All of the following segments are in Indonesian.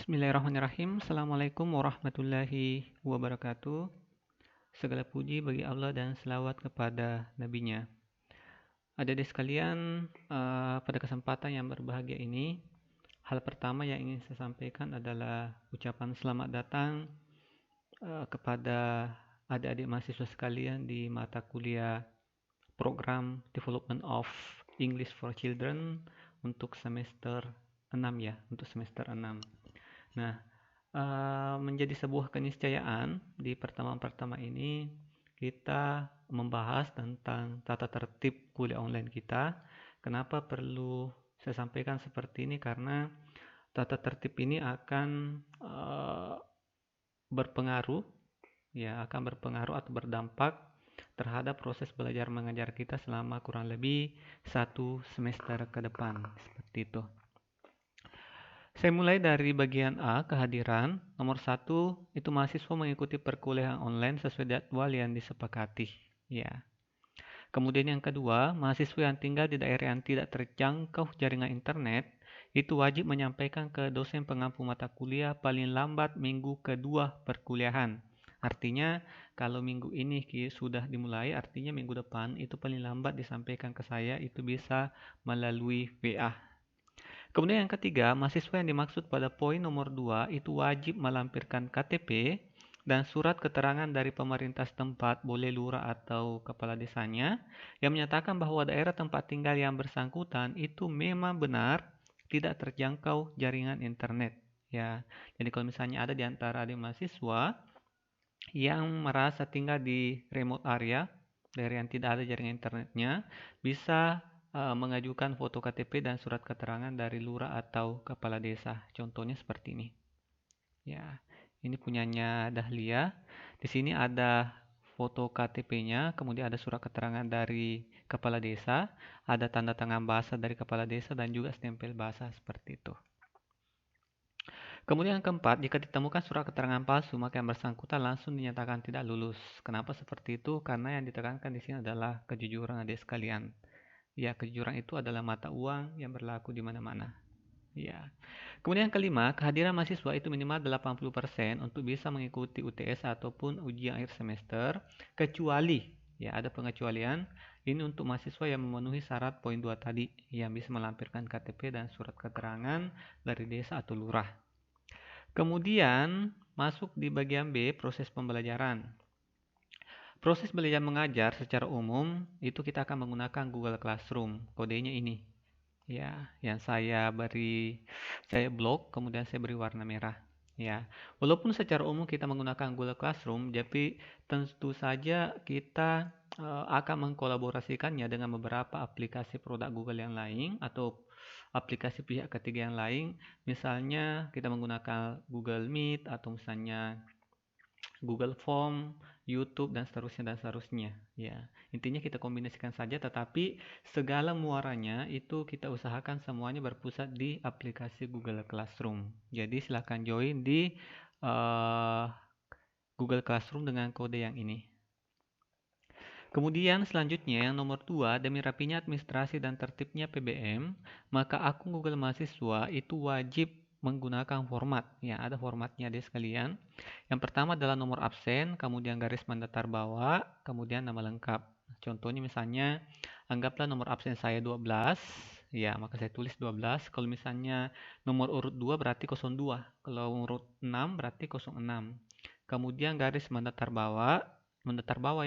Bismillahirrahmanirrahim. Assalamualaikum warahmatullahi wabarakatuh. Segala puji bagi Allah dan selawat kepada nabinya. Adik-adik sekalian, pada kesempatan yang berbahagia ini, hal pertama yang ingin saya sampaikan adalah ucapan selamat datang kepada adik-adik mahasiswa sekalian di mata kuliah program Development of English for Children untuk semester 6 ya, untuk semester 6. Nah, menjadi sebuah keniscayaan di pertemuan-pertama ini kita membahas tentang tata tertib kuliah online kita. Kenapa perlu saya sampaikan seperti ini? Karena tata tertib ini akan berpengaruh atau berdampak terhadap proses belajar mengajar kita selama kurang lebih 1 semester ke depan, seperti itu. Saya mulai dari bagian A, kehadiran. Nomor 1, itu mahasiswa mengikuti perkuliahan online sesuai jadwal yang disepakati. Ya. Kemudian yang kedua, mahasiswa yang tinggal di daerah yang tidak terjangkau jaringan internet, itu wajib menyampaikan ke dosen pengampu mata kuliah paling lambat minggu kedua perkuliahan. Artinya, kalau minggu ini sudah dimulai, artinya minggu depan itu paling lambat disampaikan ke saya, itu bisa melalui WA. Kemudian yang ketiga, mahasiswa yang dimaksud pada poin nomor 2 itu wajib melampirkan KTP dan surat keterangan dari pemerintah setempat, boleh lurah atau kepala desanya, yang menyatakan bahwa daerah tempat tinggal yang bersangkutan itu memang benar tidak terjangkau jaringan internet. Ya, jadi kalau misalnya ada di antara adik mahasiswa yang merasa tinggal di remote area, daerah yang tidak ada jaringan internetnya, bisa mengajukan foto KTP dan surat keterangan dari lurah atau kepala desa. Contohnya seperti ini. Ya, ini punyanya Dahlia. Di sini ada foto KTP-nya, kemudian ada surat keterangan dari kepala desa, ada tanda tangan basah dari kepala desa dan juga stempel basah seperti itu. Kemudian yang keempat, jika ditemukan surat keterangan palsu, maka yang bersangkutan langsung dinyatakan tidak lulus. Kenapa seperti itu? Karena yang ditekankan di sini adalah kejujuran adik sekalian. Ya, kejujuran itu adalah mata uang yang berlaku di mana-mana. Ya. Kemudian yang kelima, kehadiran mahasiswa itu minimal 80% untuk bisa mengikuti UTS ataupun ujian akhir semester, kecuali, ya ada pengecualian, ini untuk mahasiswa yang memenuhi syarat poin 2 tadi, yang bisa melampirkan KTP dan surat keterangan dari desa atau lurah. Kemudian, masuk di bagian B, proses pembelajaran. Proses belajar mengajar secara umum itu kita akan menggunakan Google Classroom. Kodenya ini. Ya, yang saya blok, kemudian saya beri warna merah. Ya, walaupun secara umum kita menggunakan Google Classroom, tapi tentu saja kita akan mengkolaborasikannya dengan beberapa aplikasi produk Google yang lain atau aplikasi pihak ketiga yang lain. Misalnya kita menggunakan Google Meet atau misalnya Google Form, YouTube dan seterusnya. Ya, intinya kita kombinasikan saja, tetapi segala muaranya itu kita usahakan semuanya berpusat di aplikasi Google Classroom. Jadi silahkan join di Google Classroom dengan kode yang ini. Kemudian selanjutnya yang nomor 2, demi rapinya administrasi dan tertibnya PBM, maka akun Google Mahasiswa itu wajib menggunakan format. Ya, ada formatnya deh sekalian. Yang pertama adalah nomor absen, kemudian garis mendatar bawah, kemudian nama lengkap. Contohnya misalnya, anggaplah nomor absen saya 12, ya maka saya tulis 12. Kalau misalnya nomor urut 2 berarti 02, kalau urut 6 berarti 06. Kemudian garis mendatar bawah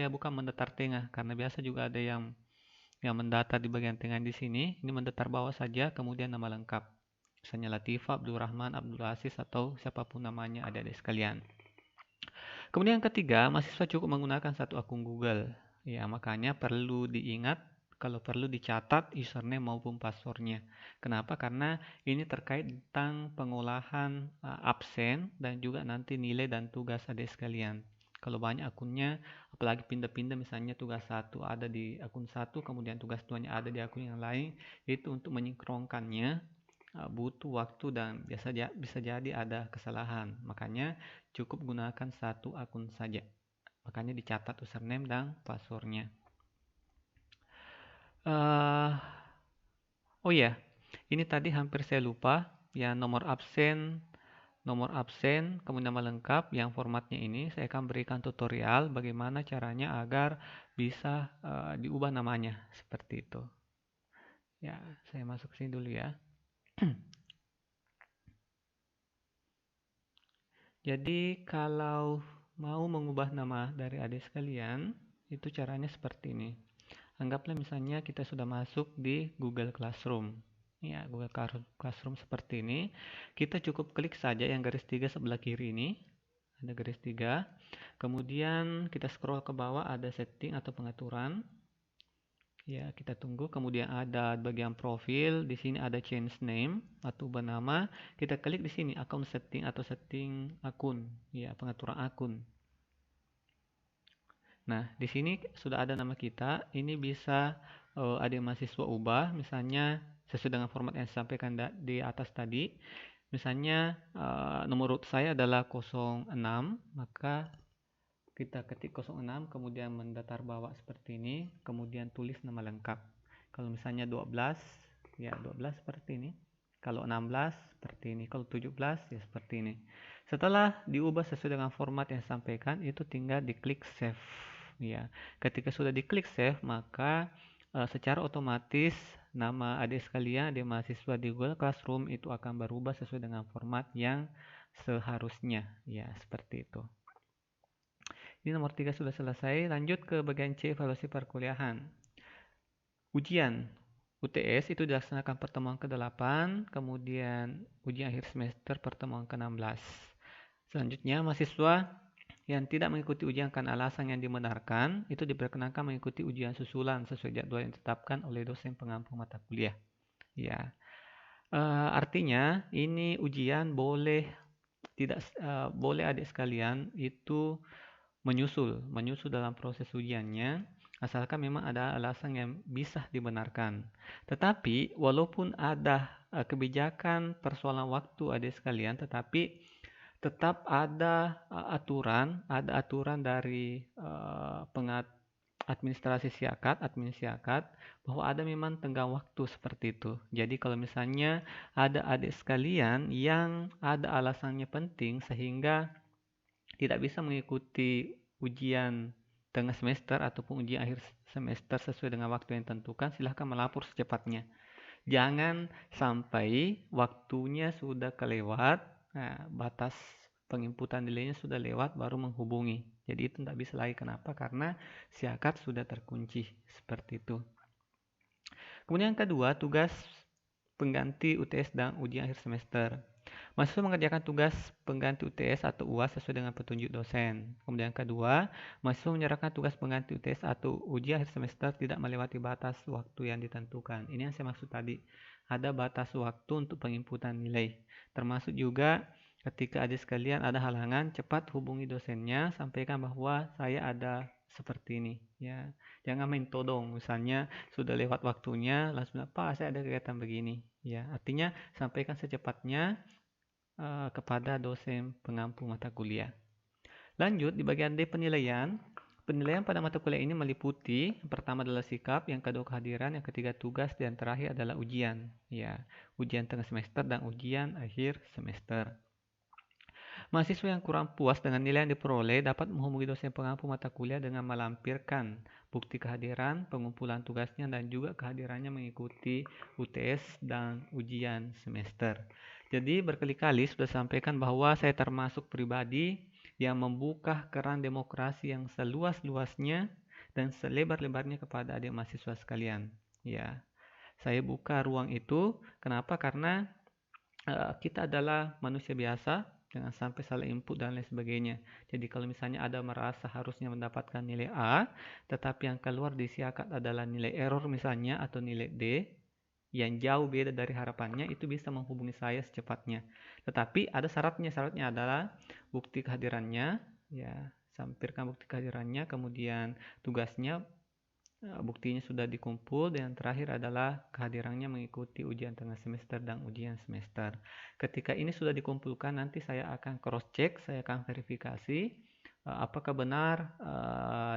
ya, bukan mendatar tengah, karena biasa juga ada yang mendatar di bagian tengah di sini. Ini mendatar bawah saja, kemudian nama lengkap. Misalnya Latifah, Abdul Rahman, Abdul Aziz, atau siapapun namanya adik-adik sekalian. Kemudian yang ketiga, mahasiswa cukup menggunakan satu akun Google. Ya, makanya perlu diingat, kalau perlu dicatat username maupun passwordnya. Kenapa? Karena ini terkait tentang pengolahan absen dan juga nanti nilai dan tugas adik sekalian. Kalau banyak akunnya, apalagi pindah-pindah, misalnya tugas 1 ada di akun 1, kemudian tugas 2-nya ada di akun yang lain, itu untuk menyinkronkannya butuh waktu dan bisa jadi ada kesalahan. Makanya cukup gunakan satu akun saja. Makanya dicatat username dan passwordnya. Oh ya, ini tadi hampir saya lupa. Ya, nomor absen, nomor absen, kemudian nama lengkap yang formatnya ini. Saya akan berikan tutorial bagaimana caranya agar bisa diubah namanya seperti itu. Ya, saya masuk sini dulu ya. Jadi kalau mau mengubah nama dari adik sekalian, itu caranya seperti ini. Anggaplah misalnya kita sudah masuk di Google Classroom. Ya, Google Classroom seperti ini. Kita cukup klik saja yang garis 3 sebelah kiri ini. Ada garis 3. Kemudian kita scroll ke bawah, ada setting atau pengaturan. Ya, kita tunggu. Kemudian ada bagian profil. Di sini ada change name atau ubah nama. Kita klik di sini account setting atau setting akun. Ya, pengaturan akun. Nah, di sini sudah ada nama kita. Ini bisa adik mahasiswa ubah. Misalnya sesuai dengan format yang disampaikan di atas tadi. Misalnya nomor urut saya adalah 06, maka kita ketik 06, kemudian mendatar bawah seperti ini, kemudian tulis nama lengkap. Kalau misalnya 12, ya 12 seperti ini. Kalau 16 seperti ini, kalau 17 ya seperti ini. Setelah diubah sesuai dengan format yang disampaikan, itu tinggal diklik save. Ya, ketika sudah diklik save, maka secara otomatis nama adik sekalian, adik mahasiswa di Google Classroom itu akan berubah sesuai dengan format yang seharusnya. Ya, seperti itu. Ini nomor 3 sudah selesai. Lanjut ke bagian C, evaluasi perkuliahan. Ujian UTS itu dilaksanakan pertemuan ke-8, kemudian ujian akhir semester pertemuan ke-16. Selanjutnya, mahasiswa yang tidak mengikuti ujian karena alasan yang dibenarkan, itu diperkenankan mengikuti ujian susulan sesuai jadwal yang ditetapkan oleh dosen pengampu mata kuliah. Ya, artinya ini ujian boleh adik sekalian itu menyusul dalam proses ujiannya, asalkan memang ada alasan yang bisa dibenarkan. Tetapi walaupun ada kebijakan persoalan waktu adik sekalian, tetapi tetap ada aturan dari administrasi admin siakat, bahwa ada memang tenggang waktu seperti itu. Jadi kalau misalnya ada adik sekalian yang ada alasannya penting sehingga tidak bisa mengikuti ujian tengah semester ataupun ujian akhir semester sesuai dengan waktu yang ditentukan, silahkan melapor secepatnya. Jangan sampai waktunya sudah kelewat, batas penginputan nilainya sudah lewat baru menghubungi. Jadi itu tidak bisa lagi. Kenapa? Karena siakat sudah terkunci. Seperti itu. Kemudian yang kedua, tugas pengganti UTS dan ujian akhir semester. Mahasiswa mengerjakan tugas pengganti UTS atau UAS sesuai dengan petunjuk dosen. Kemudian yang kedua, mahasiswa menyerahkan tugas pengganti UTS atau ujian akhir semester tidak melewati batas waktu yang ditentukan. Ini yang saya maksud tadi. Ada batas waktu untuk penginputan nilai. Termasuk juga ketika adik sekalian ada halangan, cepat hubungi dosennya, sampaikan bahwa saya ada seperti ini. Ya, jangan main todong. Misalnya sudah lewat waktunya, langsung Pak, saya ada kegiatan begini. Ya, artinya sampaikan secepatnya kepada dosen pengampu mata kuliah. Lanjut di bagian D, penilaian. Penilaian pada mata kuliah ini meliputi yang pertama adalah sikap, yang kedua kehadiran, yang ketiga tugas, dan terakhir adalah ujian. Ya, ujian tengah semester dan ujian akhir semester. Mahasiswa yang kurang puas dengan nilai yang diperoleh dapat menghubungi dosen pengampu mata kuliah dengan melampirkan bukti kehadiran, pengumpulan tugasnya, dan juga kehadirannya mengikuti UTS dan ujian semester. Jadi berkali-kali sudah sampaikan bahwa saya termasuk pribadi yang membuka keran demokrasi yang seluas-luasnya dan selebar-lebarnya kepada adik mahasiswa sekalian. Ya, saya buka ruang itu. Kenapa? Karena kita adalah manusia biasa, jangan sampai salah input dan lain sebagainya. Jadi kalau misalnya ada merasa harusnya mendapatkan nilai A, tetapi yang keluar di siakat adalah nilai error misalnya atau nilai D, yang jauh beda dari harapannya, itu bisa menghubungi saya secepatnya. Tetapi ada syaratnya adalah bukti kehadirannya, ya, sampirkan bukti kehadirannya, kemudian tugasnya, buktinya sudah dikumpul, dan yang terakhir adalah kehadirannya mengikuti ujian tengah semester dan ujian semester. Ketika ini sudah dikumpulkan, nanti saya akan cross check, saya akan verifikasi apakah benar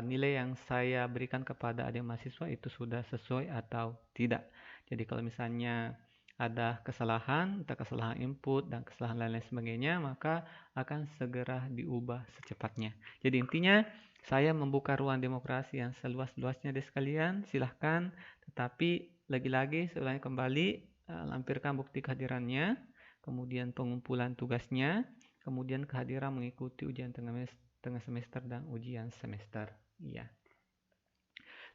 nilai yang saya berikan kepada adik mahasiswa itu sudah sesuai atau tidak. Jadi kalau misalnya ada kesalahan, entah kesalahan input dan kesalahan lain-lain sebagainya, maka akan segera diubah secepatnya. Jadi intinya saya membuka ruang demokrasi yang seluas-luasnya di sekalian, silahkan, tetapi lagi-lagi saya ulangi kembali, lampirkan bukti kehadirannya, kemudian pengumpulan tugasnya, kemudian kehadiran mengikuti ujian tengah semester dan ujian semester. Iya.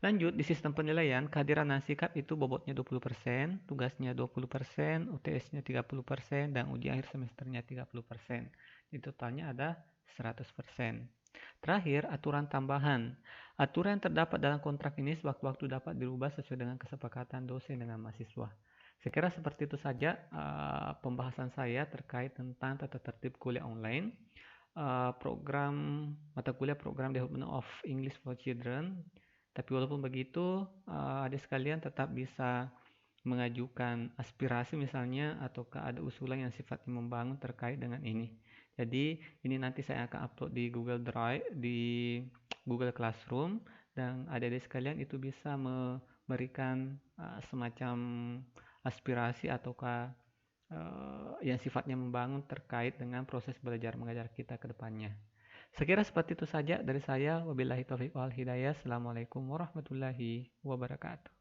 Lanjut, di sistem penilaian, kehadiran dan sikap itu bobotnya 20%, tugasnya 20%, UTS-nya 30%, dan ujian akhir semesternya 30%. Di totalnya ada 100%. Terakhir, aturan tambahan. Aturan yang terdapat dalam kontrak ini sewaktu-waktu dapat dirubah sesuai dengan kesepakatan dosen dengan mahasiswa. Saya kira seperti itu saja pembahasan saya terkait tentang tata tertib kuliah online. Program mata kuliah program Development of English for Children. Tapi walaupun begitu, adik sekalian tetap bisa mengajukan aspirasi misalnya ataukah ada usulan yang sifatnya membangun terkait dengan ini. Jadi ini nanti saya akan upload di Google Drive, di Google Classroom, dan adik-adik sekalian itu bisa memberikan semacam aspirasi ataukah yang sifatnya membangun terkait dengan proses belajar mengajar kita ke depannya. Sekira seperti itu saja dari saya. Wabillahi taufiq wal hidayah. Assalamualaikum warahmatullahi wabarakatuh.